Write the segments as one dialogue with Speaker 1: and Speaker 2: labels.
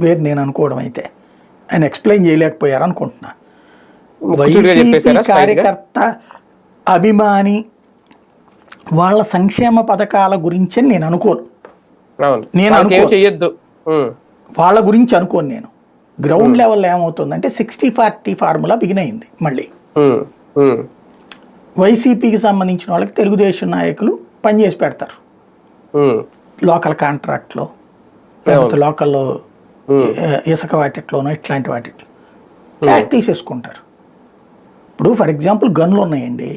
Speaker 1: వేరు నేను అనుకోవడం అయితే ఆయన ఎక్స్ప్లెయిన్ చేయలేకపోయారు అనుకుంటున్నా. వైసీపీ కార్యకర్త అభిమాని వాళ్ళ సంక్షేమ పథకాల గురించి నేను అనుకోను. వాళ్ళ గురించి అనుకోను నేను. గ్రౌండ్ లెవెల్లో ఏమవుతుందంటే 60-40 ఫార్ములా బిగిన్ అయింది మళ్ళీ. వైసీపీకి సంబంధించిన వాళ్ళకి తెలుగుదేశం నాయకులు పనిచేసి పెడతారు లోకల్ కాంట్రాక్ట్లో, లేకపోతే లోకల్లో ఇసుక వాటిట్లోనో ఇట్లాంటి వాటిట్లో క్యాష్ తీసేసుకుంటారు. ఇప్పుడు ఫర్ ఎగ్జాంపుల్ గనులు ఉన్నాయండి,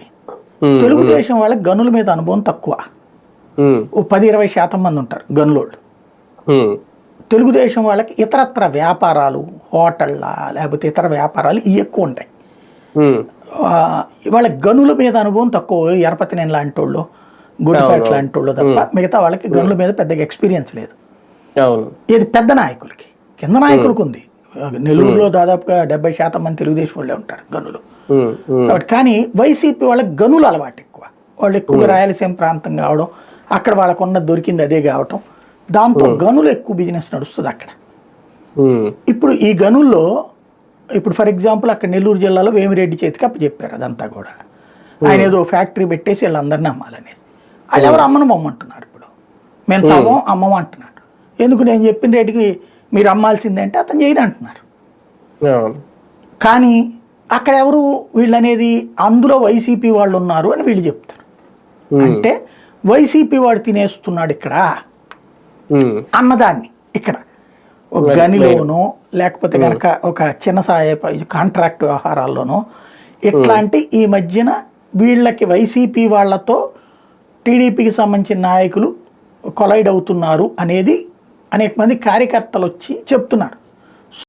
Speaker 1: తెలుగుదేశం వాళ్ళకి గనుల మీద అనుభవం తక్కువ, ఓ 10-20% మంది ఉంటారు గనులోళ్ళు. తెలుగుదేశం వాళ్ళకి ఇతరత్ర వ్యాపారాలు, హోటళ్ళ లేకపోతే ఇతర వ్యాపారాలు ఇవి ఎక్కువ ఉంటాయి. వాళ్ళ గనుల మీద అనుభవం తక్కువ, ఎరపతినేని లాంటి వాళ్ళు, గుడిపేట లాంటి వాళ్ళు తప్ప మిగతా వాళ్ళకి గనుల మీద పెద్దగా ఎక్స్పీరియన్స్ లేదు. ఇది పెద్ద నాయకులకి, కింద నాయకులకు ఉంది. నెల్లూరులో దాదాపుగా 70% మంది తెలుగుదేశం వాళ్ళే ఉంటారు గనులు కాబట్టి. కానీ వైసీపీ వాళ్ళకి గనులు అలవాటు ఎక్కువ, వాళ్ళు ఎక్కువగా రాయలసీమ ప్రాంతం కావడం, అక్కడ వాళ్ళకున్న దొరికింది అదే కావటం, దాంతో గనులు ఎక్కువ బిజినెస్ నడుస్తుంది అక్కడ. ఇప్పుడు ఈ గనుల్లో ఇప్పుడు ఫర్ ఎగ్జాంపుల్ అక్కడ నెల్లూరు జిల్లాలో వేమిరెడ్డి చేతికి అప్పచెప్పారు అదంతా కూడా. ఆయన ఏదో ఫ్యాక్టరీ పెట్టేసి వీళ్ళందరినీ అమ్మాలనేసి, వాళ్ళు ఎవరు అమ్మను అమ్మంటున్నారు. ఇప్పుడు మేము తవ్వం అమ్మం అంటున్నాడు. ఎందుకు నేను చెప్పిన రేటుకి మీరు అమ్మాల్సిందే అంటే అతను చేయను అంటున్నారు. కానీ అక్కడ ఎవరు వీళ్ళనేది అందులో వైసీపీ వాళ్ళు ఉన్నారు అని వీళ్ళు చెప్తారు. అంటే వైసీపీ వాడు తినేస్తున్నాడు ఇక్కడ అన్నదాన్ని ఇక్కడ ఒక గనిలోనో లేకపోతే కనుక ఒక చిన్న సాయ కాంట్రాక్ట్ వ్యవహారాల్లోనో ఇట్లాంటి ఈ మధ్యన వీళ్ళకి వైసీపీ వాళ్ళతో టీడీపీకి సంబంధించిన నాయకులు కొలైడ్ అవుతున్నారు అనేది అనేక మంది కార్యకర్తలు వచ్చి చెప్తున్నారు.